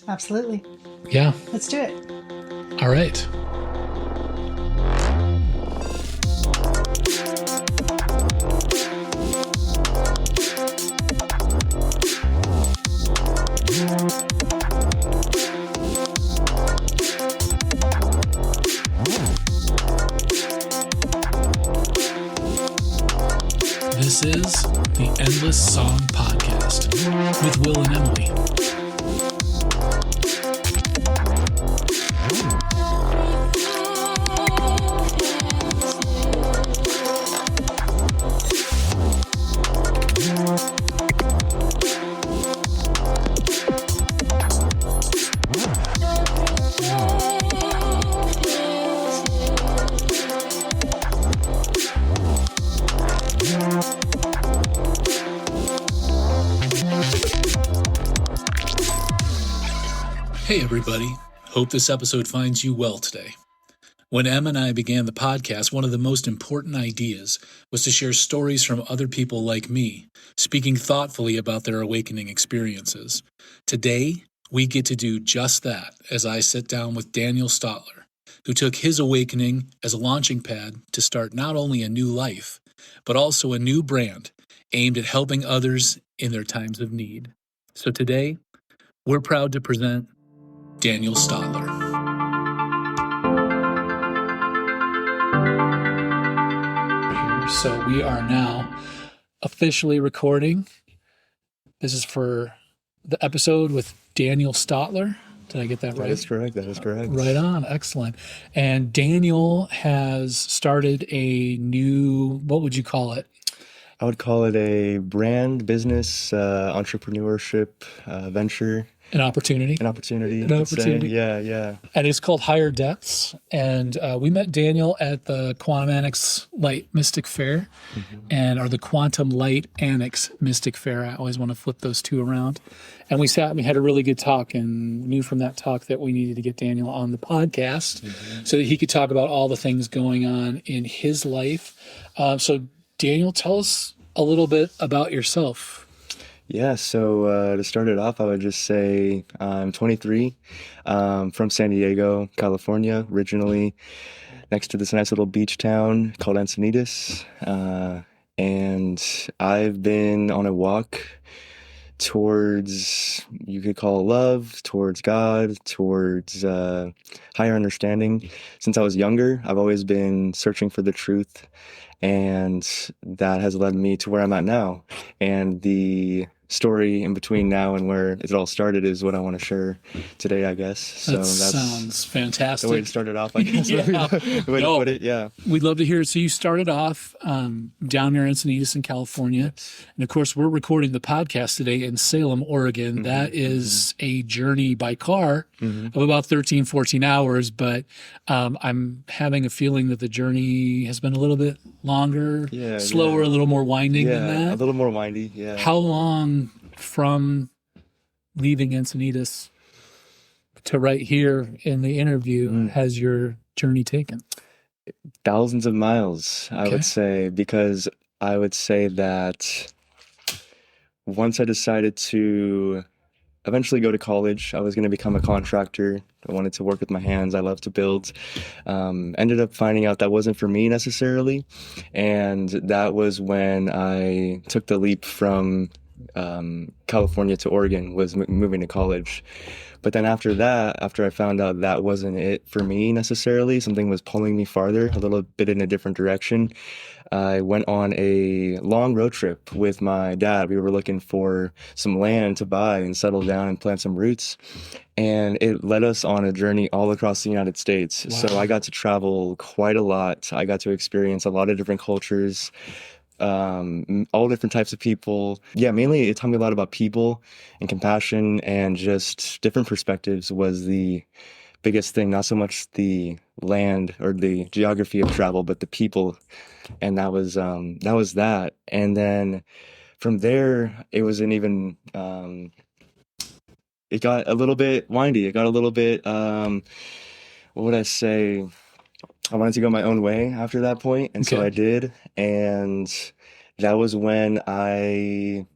Absolutely. Yeah. Let's do it. All right. This is the Endless Song Podcast with Will and Emily. Hey everybody, hope this episode finds you well today. When Em and I began the podcast, one of the most important ideas was to share stories from other people like me, speaking thoughtfully about their awakening experiences. Today, we get to do just that as I sit down with Daniel Stotler, who took his awakening as a launching pad to start not only a new life, but also a new brand aimed at helping others in their times of need. So today, we're proud to present Daniel Stotler. So we are now officially recording. This is for the episode with Daniel Stotler. Did I get that right? That is correct. That is correct. Right on. Excellent. And Daniel has started a new, what would you call it? I would call it a brand, business, entrepreneurship venture. An opportunity. An opportunity. An opportunity. Yeah. And it's called Higher Depths. And we met Daniel at the Quantum Annex Light Mystic Fair, or the Quantum Light Annex Mystic Fair. I always want to flip those two around. And we sat and we had a really good talk, and knew from that talk that we needed to get Daniel on the podcast so that he could talk about all the things going on in his life. So Daniel, tell us a little bit about yourself. Yeah, so to start it off, I would just say I'm 23, from San Diego, California, originally, next to this nice little beach town called Encinitas. And I've been on a walk towards, you could call it love, towards God, towards higher understanding. Since I was younger, I've always been searching for the truth, and that has led me to where I'm at now. And the story in between now and where it all started is what I want to share today, I guess. So that sounds fantastic. The way to start it off, I guess. Yeah. The way to put it, yeah. We'd love to hear it. So you started off down near Encinitas in California. And of course, we're recording the podcast today in Salem, Oregon. That is a journey by car of about 13, 14 hours. But I'm having a feeling that the journey has been a little bit longer, slower, a little more winding than that. A little more windy, yeah. How long from leaving Encinitas to right here in the interview has your journey taken? Thousands of miles, I would say, because I would say that once I decided to eventually go to college, I was going to become a contractor. I wanted to work with my hands. I love to build. Ended up finding out that wasn't for me necessarily. And that was when I took the leap from California to Oregon, was moving to college. But then after that, after I found out that wasn't it for me necessarily, something was pulling me farther, a little bit in a different direction, I went on a long road trip with my dad. We were looking for some land to buy and settle down and plant some roots. And it led us on a journey all across the United States. Wow. So I got to travel quite a lot. I got to experience a lot of different cultures, all different types of people. Yeah, mainly it taught me a lot about people and compassion, and just different perspectives was the biggest thing. Not so much the land or the geography of travel, but the people. And that was that. And then from there, it was an even, it got a little bit windy. It got a little bit, what would I say? I wanted to go my own way after that point, and so I did. And that was when I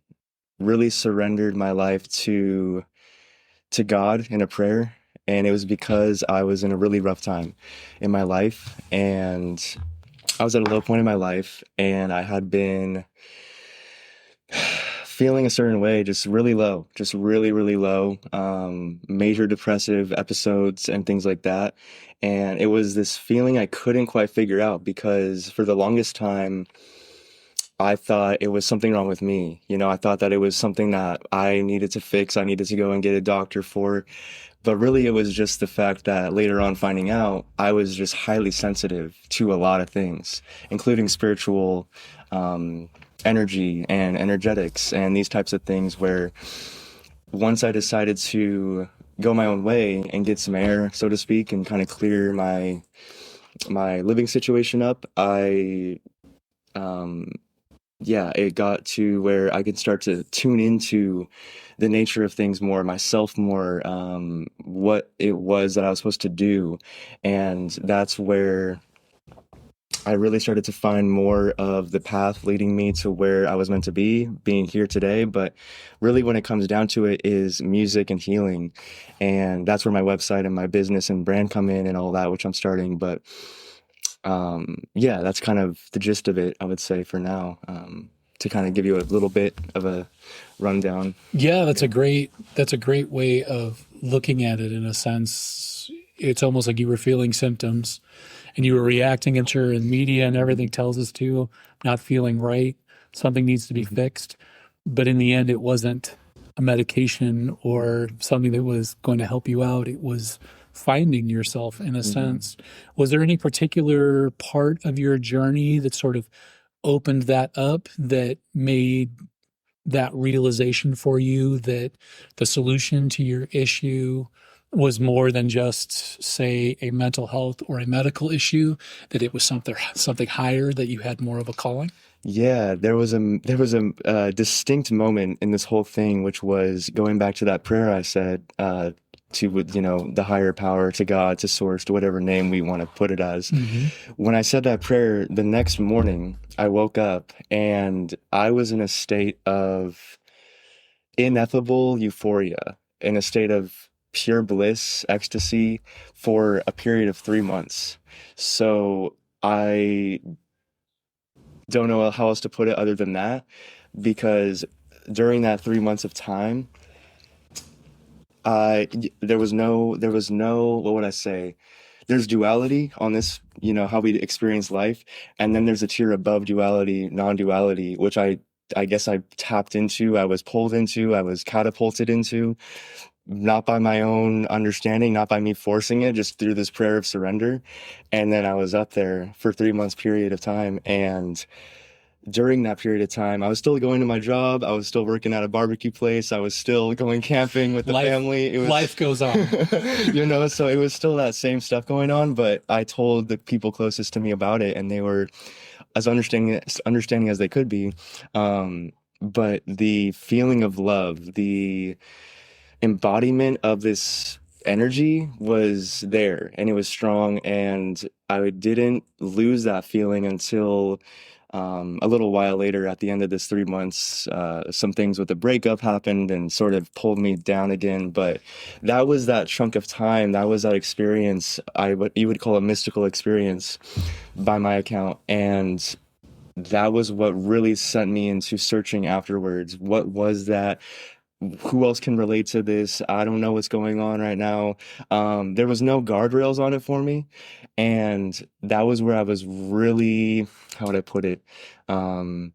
really surrendered my life to to God in a prayer. And it was because I was in a really rough time in my life. And I was at a low point in my life, and I had been feeling a certain way, just really low, just really, really low, major depressive episodes and things like that. And it was this feeling I couldn't quite figure out, because for the longest time, I thought it was something wrong with me. You know, I thought that it was something that I needed to fix. I needed to go and get a doctor for. But really, it was just the fact that later on finding out, I was just highly sensitive to a lot of things, including spiritual energy and energetics and these types of things, where once I decided to go my own way and get some air, so to speak, and kind of clear my living situation up, it got to where I could start to tune into the nature of things more, myself more, what it was that I was supposed to do. And that's where I really started to find more of the path leading me to where I was meant to be, being here today. But really, when it comes down to it, is music and healing. And that's where my website and my business and brand come in and all that, which I'm starting. But that's kind of the gist of it, I would say, for now, to kind of give you a little bit of a rundown. Yeah, that's a great way of looking at it. In a sense, it's almost like you were feeling symptoms and you were reacting into and media and everything tells us to not feeling right. Something needs to be fixed. But in the end, it wasn't a medication or something that was going to help you out. It was finding yourself in a sense. Was there any particular part of your journey that sort of opened that up, that made that realization for you that the solution to your issue was more than just, say, a mental health or a medical issue, that it was something higher, that you had more of a calling? Yeah, there was a distinct moment in this whole thing, which was going back to that prayer I said, to, the higher power, to God, to source, to whatever name we want to put it as. When I said that prayer, the next morning I woke up and I was in a state of ineffable euphoria, in a state of pure bliss, ecstasy, for a period of 3 months. So I don't know how else to put it other than that, because during that 3 months of time, there was no, what would I say? There's duality on this, how we experience life. And then there's a tier above duality, non-duality, which I guess I tapped into, I was pulled into, I was catapulted into, not by my own understanding, not by me forcing it, just through this prayer of surrender. And then I was up there for 3 months period of time. And during that period of time, I was still going to my job. I was still working at a barbecue place. I was still going camping with the family. Life goes on. So it was still that same stuff going on. But I told the people closest to me about it, and they were as understanding as they could be. But the feeling of love, the embodiment of this energy was there, and it was strong. And I didn't lose that feeling until a little while later, at the end of this 3 months, some things with the breakup happened and sort of pulled me down again. But that was that chunk of time. That was that experience, you would call a mystical experience by my account. And that was what really sent me into searching afterwards. What was that? Who else can relate to this? I don't know what's going on right now. There was no guardrails on it for me. And that was where I was really, how would I put it? Earlier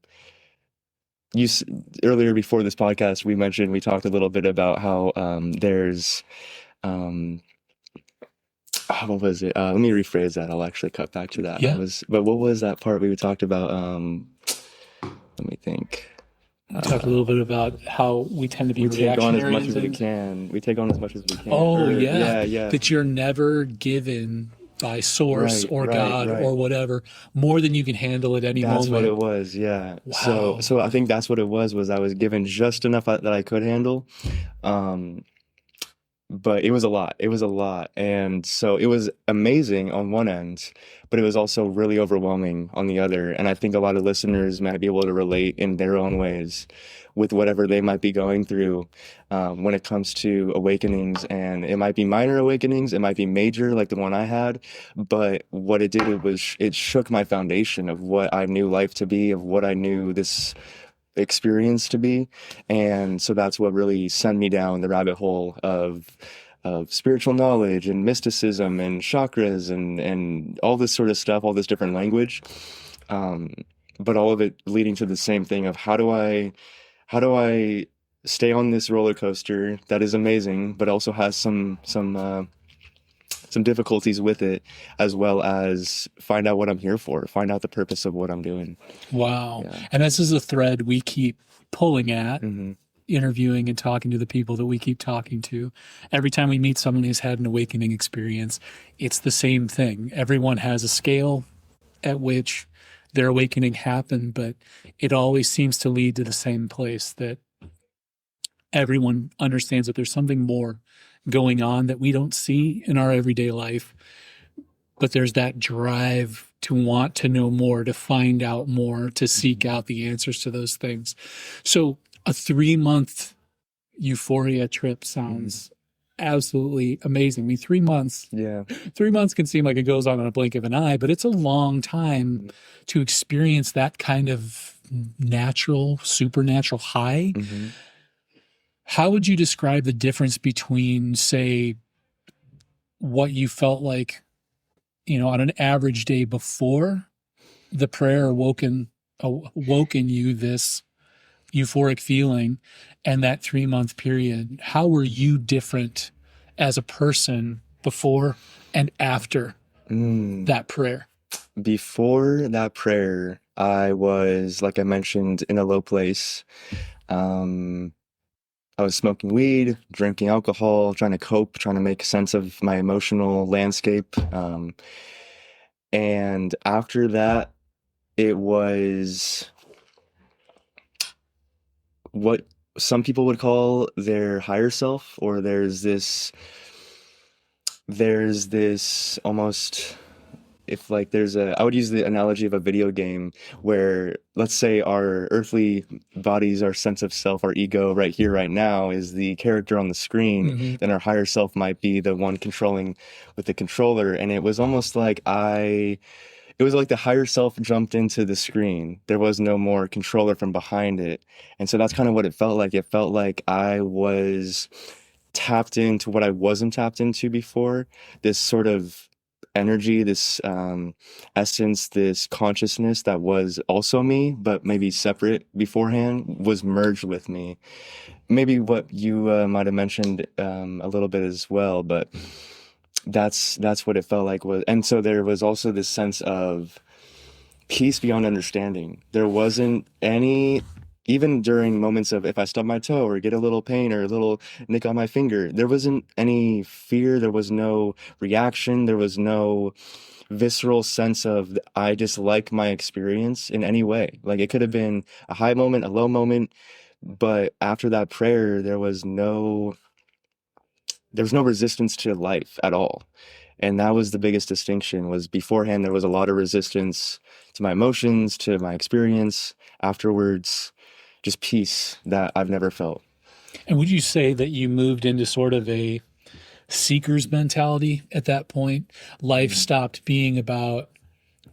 before this podcast, we talked a little bit about how there's, what was it? Let me rephrase that. I'll actually cut back to that. Yeah. But what was that part we talked about? Let me think. We talked a little bit about how we tend to be reactionary. We take on as much as we can. We take on as much as we can. Oh, yeah. That you're never given by source or God or whatever more than you can handle at any moment. That's what it was, yeah. Wow. So I think that's what it was I was given just enough that I could handle. but it was a lot. It was a lot. And so it was amazing on one end, but it was also really overwhelming on the other. And I think a lot of listeners might be able to relate in their own ways with whatever they might be going through when it comes to awakenings. And it might be minor awakenings, it might be major, like the one I had. But what it did was it shook my foundation of what I knew life to be, of what I knew this experience to be. And so that's what really sent me down the rabbit hole of spiritual knowledge and mysticism and chakras and all this sort of stuff, all this different language. But all of it leading to the same thing of how do I stay on this roller coaster that is amazing, but also has some difficulties with it, as well as find out what I'm here for, find out the purpose of what I'm doing. Wow. Yeah. And this is a thread we keep pulling at, Mm-hmm. interviewing and talking to the people that we keep talking to. Every time we meet someone who's had an awakening experience, it's the same thing. Everyone has a scale at which their awakening happened, but it always seems to lead to the same place, that everyone understands that there's something more going on that we don't see in our everyday life, but there's that drive to want to know more, to find out more, to seek out the answers to those things. So a 3-month euphoria trip sounds absolutely amazing. I mean, 3 months, Yeah. 3 months can seem like it goes on in a blink of an eye, but it's a long time to experience that kind of natural, supernatural high. Mm-hmm. How would you describe the difference between, say, what you felt like, on an average day before the prayer awoke in you this euphoric feeling, and that 3-month period? How were you different as a person before and after that prayer? Before that prayer, I was, like I mentioned, in a low place. I was smoking weed, drinking alcohol, trying to cope, trying to make sense of my emotional landscape. And after that, it was what some people would call their higher self, or there's this almost, if like I would use the analogy of a video game where, let's say, our earthly bodies, our sense of self, our ego right here, right now is the character on the screen, then our higher self might be the one controlling with the controller. And it was almost like it was like the higher self jumped into the screen. There was no more controller from behind it. And so that's kind of what it felt like. It felt like I was tapped into what I wasn't tapped into before. This sort of energy, this essence, this consciousness that was also me, but maybe separate beforehand, was merged with me. Maybe what you might have mentioned a little bit as well, but that's what it felt like. And so there was also this sense of peace beyond understanding. There wasn't any, even during moments of if I stub my toe or get a little pain or a little nick on my finger, there wasn't any fear. There was no reaction. There was no visceral sense of I dislike my experience in any way. Like, it could have been a high moment, a low moment, but after that prayer, there was no resistance to life at all. And that was the biggest distinction. Was beforehand there was a lot of resistance to my emotions, to my experience. Afterwards, just peace that I've never felt. And would you say that you moved into sort of a seeker's mentality at that point? Life stopped being about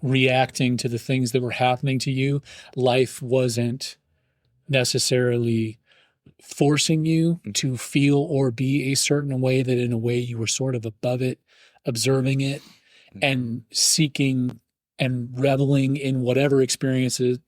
reacting to the things that were happening to you. Life wasn't necessarily forcing you to feel or be a certain way, that in a way you were sort of above it, observing it and seeking and reveling in whatever experiences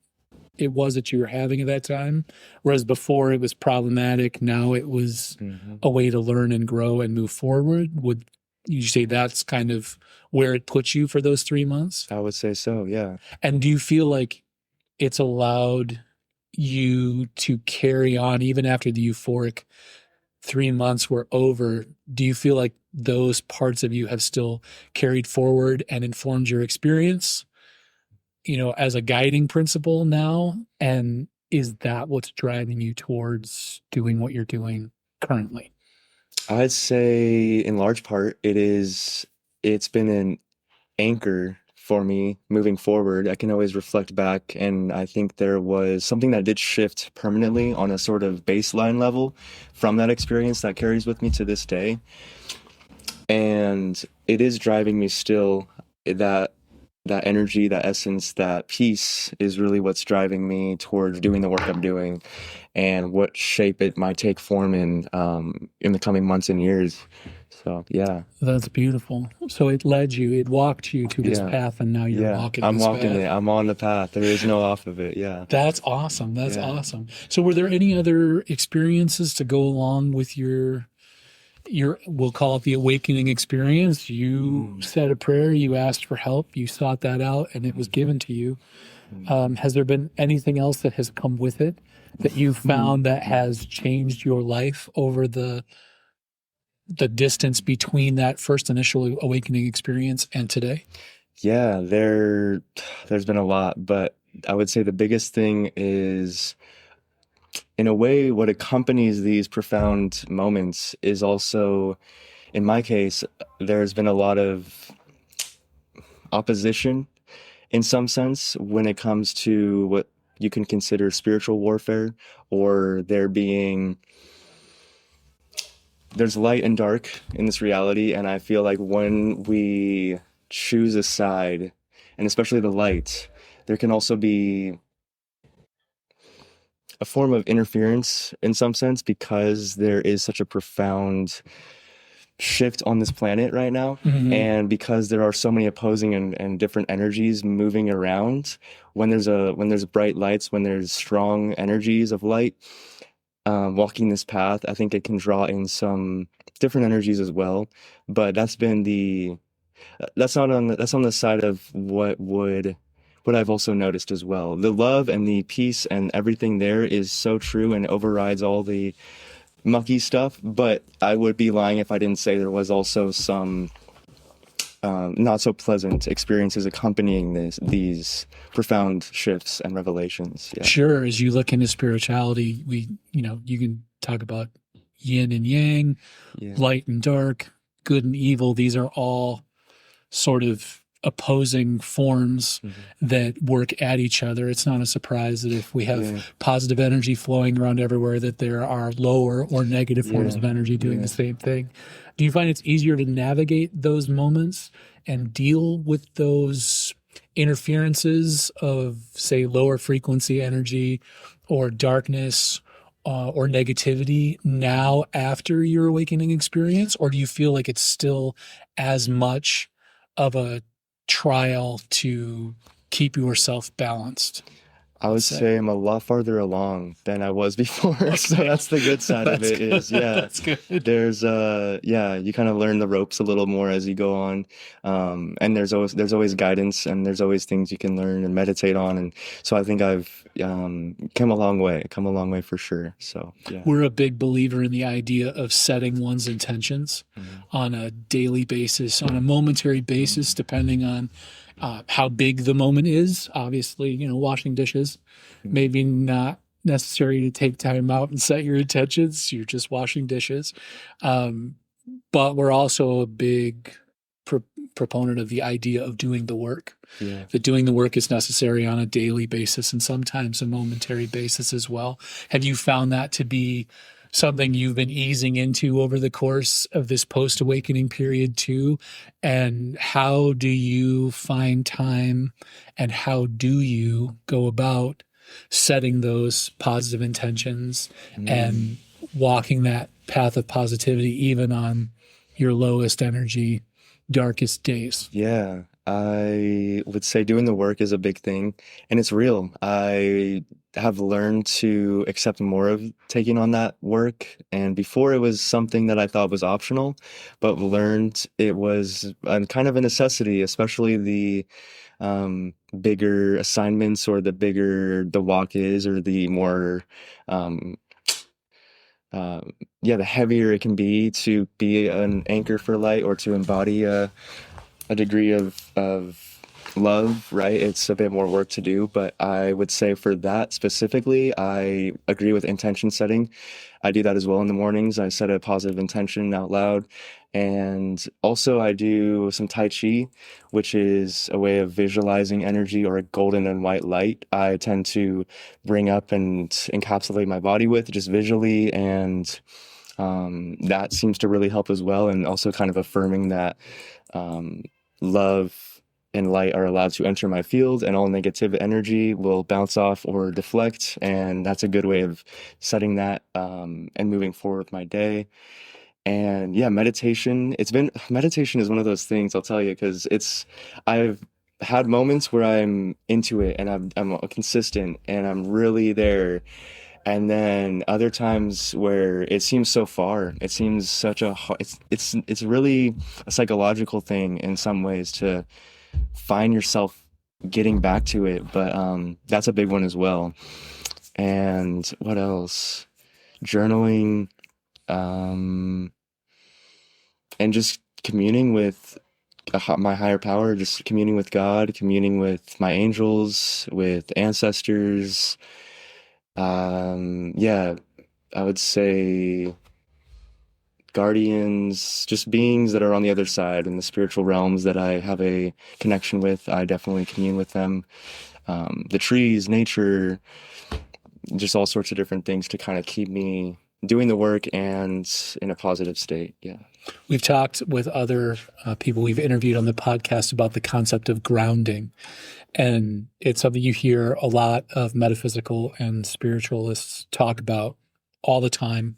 it was that you were having at that time. Whereas before it was problematic, now it was a way to learn and grow and move forward. Would you say that's kind of where it puts you for those 3 months? I would say so, yeah. And do you feel like it's allowed you to carry on even after the euphoric 3 months were over? Do you feel like those parts of you have still carried forward and informed your experience, as a guiding principle now? And is that what's driving you towards doing what you're doing currently? I'd say in large part it's been an anchor for me moving forward. I can always reflect back, and I think there was something that did shift permanently on a sort of baseline level from that experience that carries with me to this day. And it is driving me still. That energy, that essence, that peace is really what's driving me towards doing the work I'm doing, and what shape it might take form in the coming months and years. So yeah. That's beautiful. So it walked you to this Yeah. path, and now you're Yeah. walking I'm this walking path. it. I'm on the path. There is no off of it. Yeah. That's awesome. That's Yeah. awesome. So were there any other experiences to go along with your we'll call it the awakening experience? You said a prayer, you asked for help, you sought that out, and it was given to you. Has there been anything else that has come with it that you found that has changed your life over the distance between that first initial awakening experience and today? Yeah, there's been a lot, but I would say the biggest thing is, in a way, what accompanies these profound moments is also, in my case, there's been a lot of opposition in some sense when it comes to what you can consider spiritual warfare, or there's light and dark in this reality. And I feel like when we choose a side, and especially the light, there can also be a form of interference in some sense, because there is such a profound shift on this planet right now. And because there are so many opposing and different energies moving around, when there's bright lights, when there's strong energies of light walking this path, I think it can draw in some different energies as well. But that's on the side of what I've also noticed as well. The love and the peace and everything there is so true and overrides all the mucky stuff. But I would be lying if I didn't say there was also some not so pleasant experiences accompanying these profound shifts and revelations. Yeah. Sure. As you look into spirituality, you can talk about yin and yang, light and dark, good and evil. These are all sort of opposing forms that work at each other. It's not a surprise that if we have positive energy flowing around everywhere, that there are lower or negative forms of energy doing the same thing. Do you find it's easier to navigate those moments and deal with those interferences of, say, lower frequency energy or darkness or negativity now after your awakening experience? Or do you feel like it's still as much of a trial to keep yourself balanced? I would say I'm a lot farther along than I was before. Okay. So that's the good side of it. Is that's good. There's you kind of learn the ropes a little more as you go on. And there's always guidance, and there's always things you can learn and meditate on. And so I think I've come a long way for sure. So yeah. We're a big believer in the idea of setting one's intentions on a daily basis, on a momentary basis, depending on how big the moment is. Obviously, washing dishes, maybe not necessary to take time out and set your intentions. You're just washing dishes. But we're also a big proponent of the idea of doing the work. That doing the work is necessary on a daily basis and sometimes a momentary basis as well. Have you found that to be something you've been easing into over the course of this post-awakening period too? And how do you find time, and how do you go about setting those positive intentions and walking that path of positivity even on your lowest energy, darkest days? Yeah, I would say doing the work is a big thing, and it's real. I have learned to accept more of taking on that work, and before it was something that I thought was optional, but learned it was kind of a necessity, especially the bigger assignments, or the bigger the walk is, or the more the heavier it can be to be an anchor for light, or to embody a degree of love, right? It's a bit more work to do, but I would say for that specifically, I agree with intention setting. I do that as well in the mornings. I set a positive intention out loud. And also, I do some Tai Chi, which is a way of visualizing energy or a golden and white light. I tend to bring up and encapsulate my body with just visually, and that seems to really help as well. And also, kind of affirming that love and light are allowed to enter my field, and all negative energy will bounce off or deflect. And that's a good way of setting that and moving forward with my day. And yeah, meditation is one of those things, I'll tell you, because I've had moments where I'm into it and I'm consistent and I'm really there. And then other times where it seems so far, it seems such a, it's really a psychological thing in some ways to find yourself getting back to it. But that's a big one as well. And what else? Journaling, and just communing with my higher power, just communing with God, communing with my angels, with ancestors. Yeah, I would say guardians, just beings that are on the other side in the spiritual realms that I have a connection with. I definitely commune with them. The trees, nature, just all sorts of different things to kind of keep me doing the work and in a positive state. Yeah. We've talked with other people we've interviewed on the podcast about the concept of grounding. And it's something you hear a lot of metaphysical and spiritualists talk about all the time,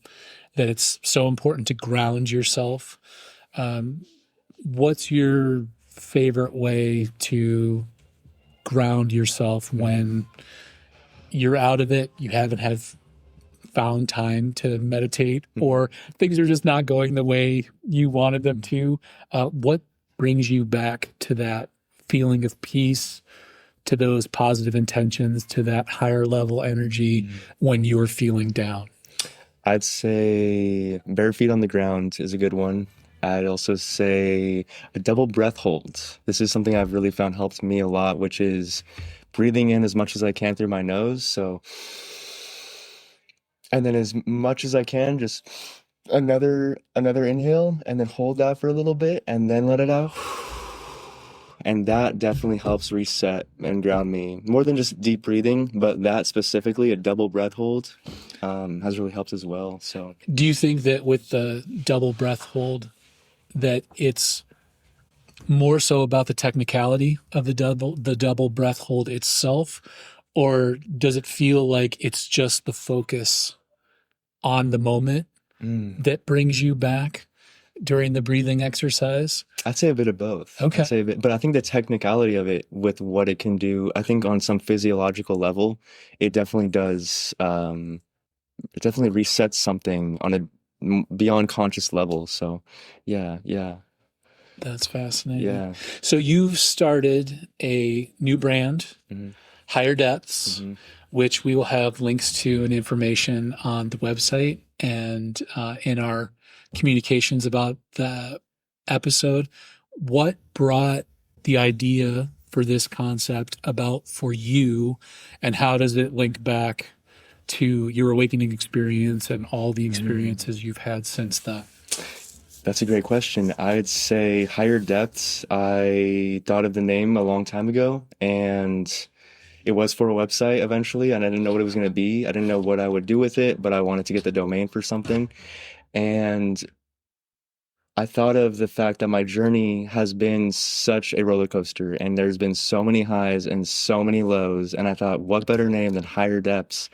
that it's so important to ground yourself. What's your favorite way to ground yourself when you're out of it, you haven't found time to meditate, or things are just not going the way you wanted them to? What brings you back to that feeling of peace, to those positive intentions, to that higher level energy when you're feeling down? I'd say bare feet on the ground is a good one. I'd also say a double breath hold. This is something I've really found helped me a lot, which is breathing in as much as I can through my nose. So, and then as much as I can, just another inhale, and then hold that for a little bit and then let it out. And that definitely helps reset and ground me more than just deep breathing, but that specifically, a double breath hold, has really helped as well. So, do you think that with the double breath hold, that it's more so about the technicality of the double breath hold itself, or does it feel like it's just the focus on the moment that brings you back during the breathing exercise? I'd say a bit of both. Okay. I'd say but I think the technicality of it with what it can do, I think on some physiological level, it definitely does. It definitely resets something on a beyond conscious level. So, yeah. That's fascinating. Yeah. So you've started a new brand, Higher Depths, which we will have links to and information on the website and in our communications about the episode. What brought the idea for this concept about for you, and how does it link back to your awakening experience and all the experiences you've had since then? That's a great question. I'd say Higher Depths. I thought of the name a long time ago, and it was for a website eventually, and I didn't know what it was going to be. I didn't know what I would do with it, but I wanted to get the domain for something. And I thought of the fact that my journey has been such a roller coaster, and there's been so many highs and so many lows. And I thought, what better name than Higher Depths?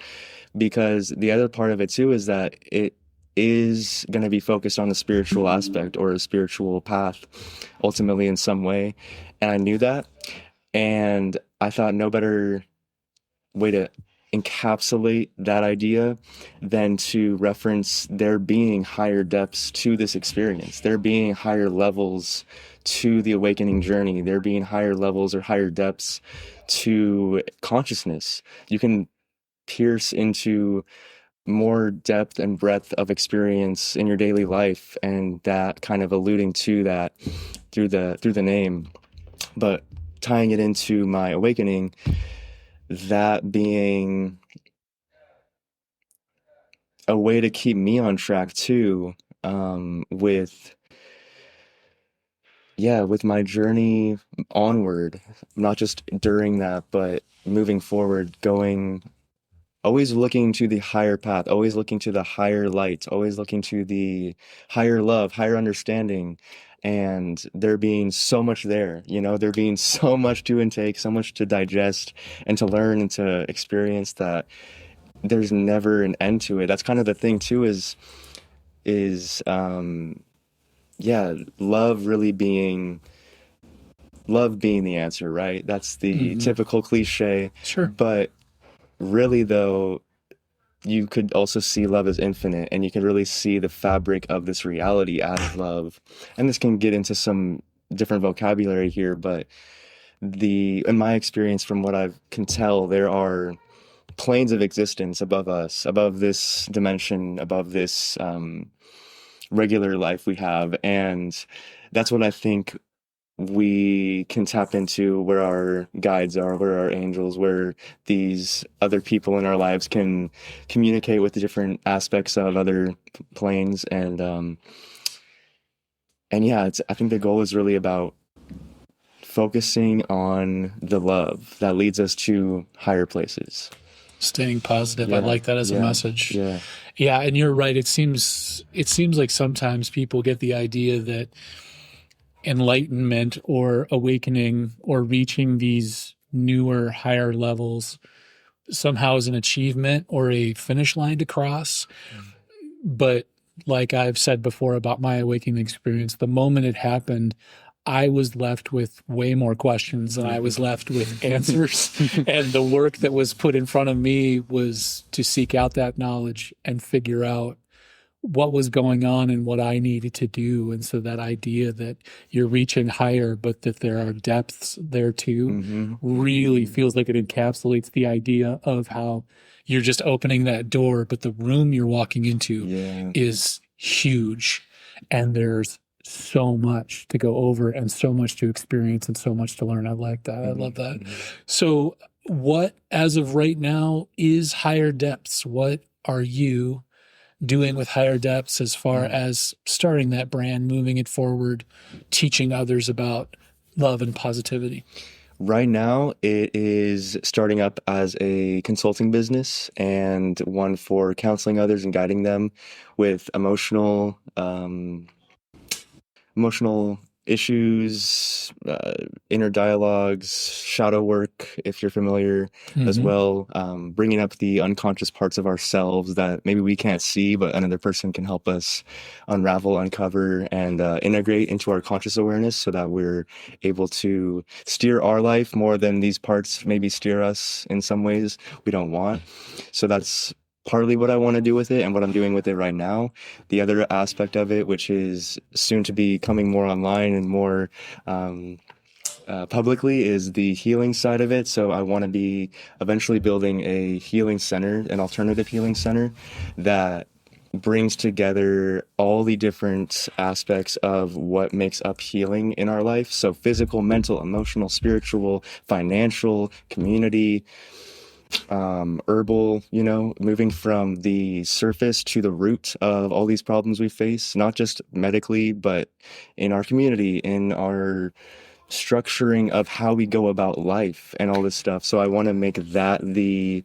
Because the other part of it too is that it is going to be focused on the spiritual aspect or a spiritual path ultimately in some way. And I knew that. And I thought no better way to encapsulate that idea than to reference there being higher depths to this experience, there being higher levels to the awakening journey, there being higher levels or higher depths to consciousness. You can pierce into more depth and breadth of experience in your daily life, and that kind of alluding to that through the name. But tying it into my awakening, that being a way to keep me on track too, with my journey onward, not just during that, but moving forward, always looking to the higher path, always looking to the higher light, always looking to the higher love, higher understanding. And there being so much there, there being so much to intake, so much to digest and to learn and to experience, that there's never an end to it. That's kind of the thing too, is love really being the answer, right? That's the typical cliche. Sure. But really, though, you could also see love as infinite, and you can really see the fabric of this reality as love. And this can get into some different vocabulary here, but in my experience, from what I can tell, there are planes of existence above us, above this dimension, above this regular life we have. And that's what I think we can tap into, where our guides are, where our angels, where these other people in our lives can communicate with the different aspects of other planes. And yeah, I think the goal is really about focusing on the love that leads us to higher places. Staying positive. I like that as a message. Yeah. Yeah, and you're right. It seems like sometimes people get the idea that enlightenment or awakening or reaching these newer, higher levels somehow is an achievement or a finish line to cross. But like I've said before about my awakening experience, the moment it happened, I was left with way more questions than I was left with answers. And the work that was put in front of me was to seek out that knowledge and figure out what was going on and what I needed to do. And so that idea that you're reaching higher, but that there are depths there too, really feels like it encapsulates the idea of how you're just opening that door, but the room you're walking into is huge. And there's so much to go over and so much to experience and so much to learn. I like that. I love that. So what, as of right now, is Higher Depths? What are you doing with Higher Depths as far as starting that brand, moving it forward, teaching others about love and positivity? Right now, it is starting up as a consulting business, and one for counseling others and guiding them with emotional issues, inner dialogues, shadow work, if you're familiar, as well, bringing up the unconscious parts of ourselves that maybe we can't see, but another person can help us unravel, uncover, and integrate into our conscious awareness, so that we're able to steer our life more than these parts maybe steer us in some ways we don't want. So that's partly what I want to do with it and what I'm doing with it right now. The other aspect of it, which is soon to be coming more online and more publicly, is the healing side of it. So I want to be eventually building a healing center, an alternative healing center that brings together all the different aspects of what makes up healing in our life. So physical, mental, emotional, spiritual, financial, community, herbal, moving from the surface to the root of all these problems we face, not just medically, but in our community, in our structuring of how we go about life and all this stuff. So I want to make that the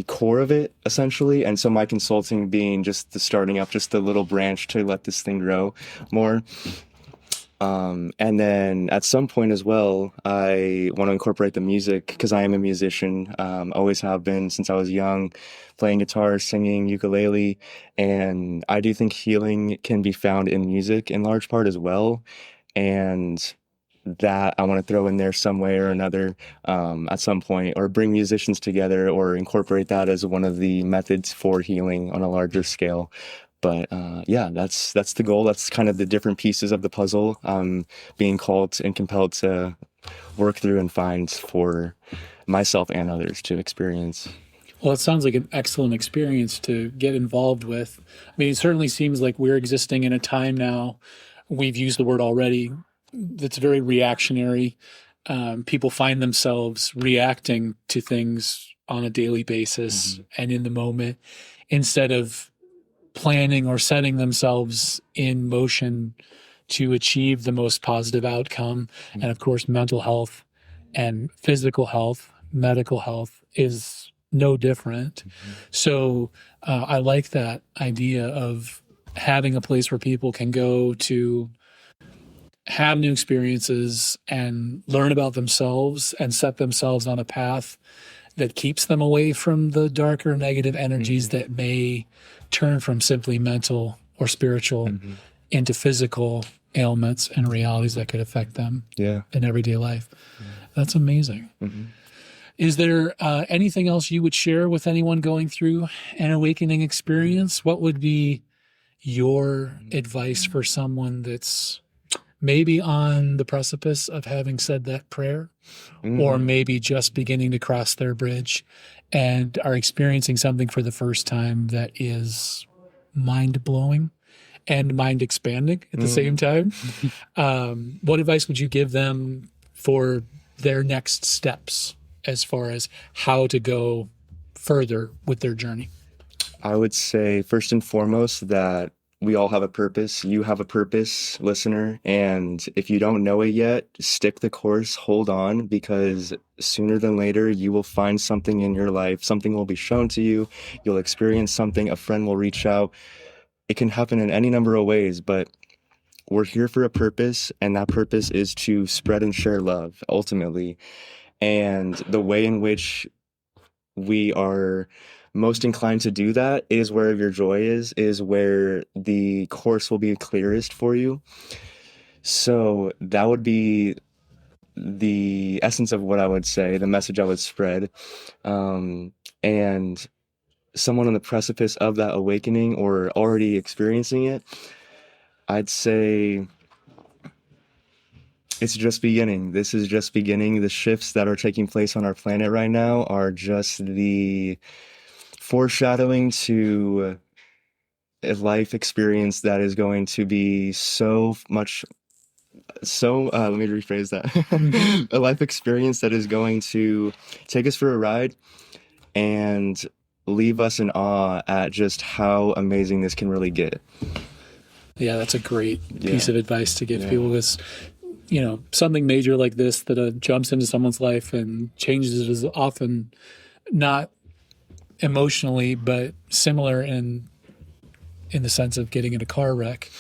core of it, essentially. And so my consulting being just the starting up, just the little branch to let this thing grow more. And then at some point as well, I want to incorporate the music, because I am a musician, always have been since I was young, playing guitar, singing, ukulele. And I do think healing can be found in music in large part as well. And that I want to throw in there some way or another at some point, or bring musicians together, or incorporate that as one of the methods for healing on a larger scale. But that's the goal. That's kind of the different pieces of the puzzle I'm being called and compelled to work through and find for myself and others to experience. Well, it sounds like an excellent experience to get involved with. I mean, it certainly seems like we're existing in a time now, we've used the word already, that's very reactionary. people find themselves reacting to things on a daily basis and in the moment instead of planning or setting themselves in motion to achieve the most positive outcome. And of course, mental health and physical health, medical health is no different. So I like that idea of having a place where people can go to have new experiences and learn about themselves and set themselves on a path that keeps them away from the darker negative energies that may turn from simply mental or spiritual into physical ailments and realities that could affect them in everyday life. That's amazing. Is there anything else you would share with anyone going through an awakening experience? What would be your advice for someone that's maybe on the precipice of having said that prayer, or maybe just beginning to cross their bridge and are experiencing something for the first time that is mind-blowing and mind-expanding at the same time? What advice would you give them for their next steps as far as how to go further with their journey? I would say, first and foremost, that we all have a purpose. You have a purpose, listener. And if you don't know it yet, stick the course, hold on, because sooner than later, you will find something in your life. Something will be shown to you. You'll experience something. A friend will reach out. It can happen in any number of ways, but we're here for a purpose. And that purpose is to spread and share love, ultimately. And the way in which we are most inclined to do that is where your joy is where the course will be clearest for you. So that would be the essence of what I would say, the message I would spread. And someone on the precipice of that awakening or already experiencing it, I'd say it's just beginning. This is just beginning. The shifts that are taking place on our planet right now are just the foreshadowing to a life experience that is going to be let me rephrase that. A life experience that is going to take us for a ride and leave us in awe at just how amazing this can really get. Yeah, that's a great piece of advice to give people, because something major like this that jumps into someone's life and changes it is often not emotionally, but similar in the sense of getting in a car wreck.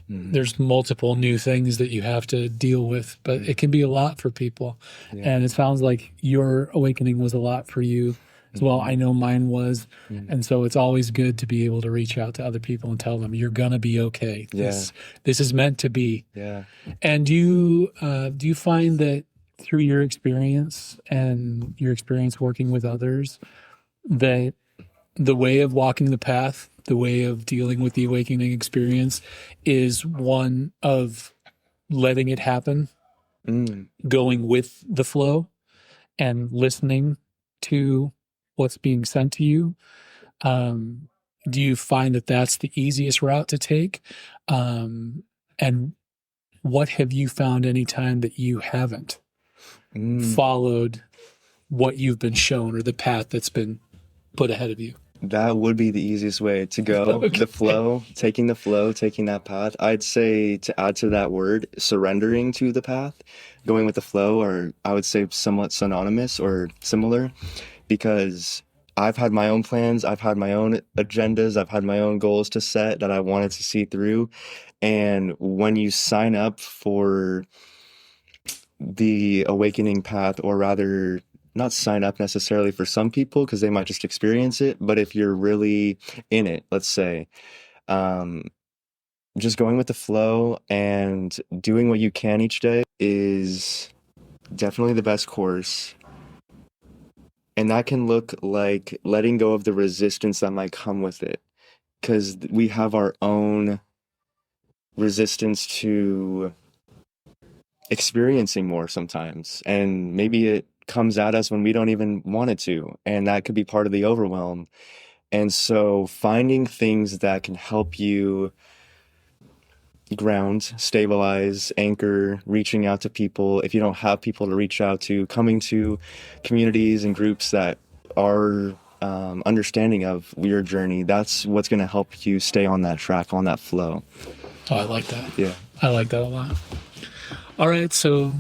There's multiple new things that you have to deal with, but it can be a lot for people. And it sounds like your awakening was a lot for you as well. I know mine was. And so it's always good to be able to reach out to other people and tell them you're gonna be okay. This is meant to be. And do you find that through your experience and your experience working with others, that the way of walking the path, the way of dealing with the awakening experience is one of letting it happen, going with the flow and listening to what's being sent to you? Do you find that that's the easiest route to take? And what have you found any time that you haven't followed what you've been shown or the path that's been put ahead of you? That would be the easiest way to go. Okay. The flow, taking that path. I'd say, to add to that word, surrendering to the path, going with the flow, or I would say somewhat synonymous or similar, because I've had my own plans, I've had my own agendas, I've had my own goals to set that I wanted to see through. And when you sign up for the awakening path, or rather, not sign up necessarily for some people because they might just experience it, but if you're really in it, let's say, just going with the flow and doing what you can each day is definitely the best course. And that can look like letting go of the resistance that might come with it, because we have our own resistance to experiencing more sometimes, and maybe it comes at us when we don't even want it to, and that could be part of the overwhelm. And so finding things that can help you ground, stabilize, anchor, reaching out to people. If you don't have people to reach out to, coming to communities and groups that are understanding of your journey, that's what's going to help you stay on that track, on that flow. Oh, I like that. Yeah. I like that a lot. All right. So,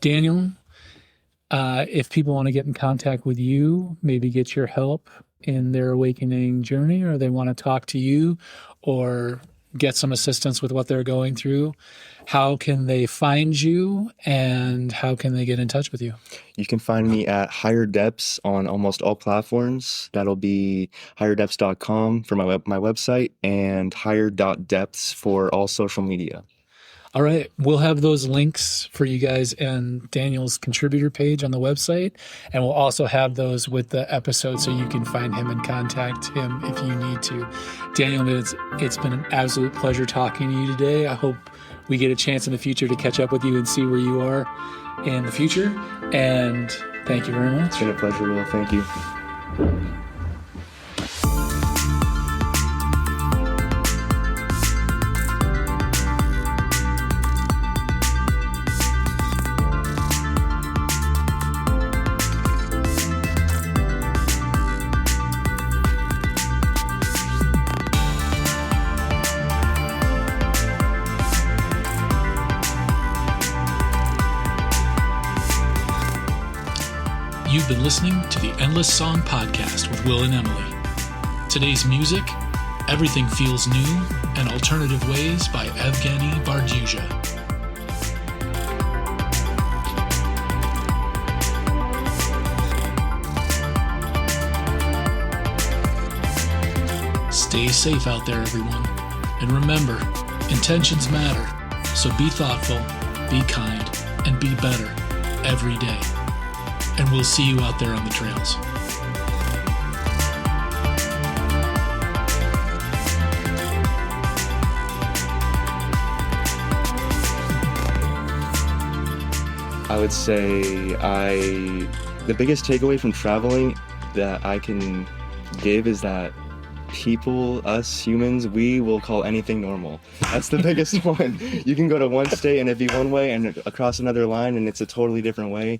Daniel, if people want to get in contact with you, maybe get your help in their awakening journey, or they want to talk to you or get some assistance with what they're going through, how can they find you and how can they get in touch with you? You can find me at Higher Depths on almost all platforms. That'll be higherdepths.com for my website, and higher.depths for all social media. All right. We'll have those links for you guys and Daniel's contributor page on the website. And we'll also have those with the episode so you can find him and contact him if you need to. Daniel, it's been an absolute pleasure talking to you today. I hope we get a chance in the future to catch up with you and see where you are in the future. And thank you very much. It's been a pleasure, Will. Thank you. You've been listening to the Endless Song Podcast with Will and Emily. Today's music, Everything Feels New and Alternative Ways by Evgeny Bardyuja. Stay safe out there, everyone. And remember, intentions matter. So be thoughtful, be kind, and be better every day. And we'll see you out there on the trails. I would say the biggest takeaway from traveling that I can give is that people, us humans, we will call anything normal. That's the biggest one. You can go to one state and it be one way and across another line and it's a totally different way.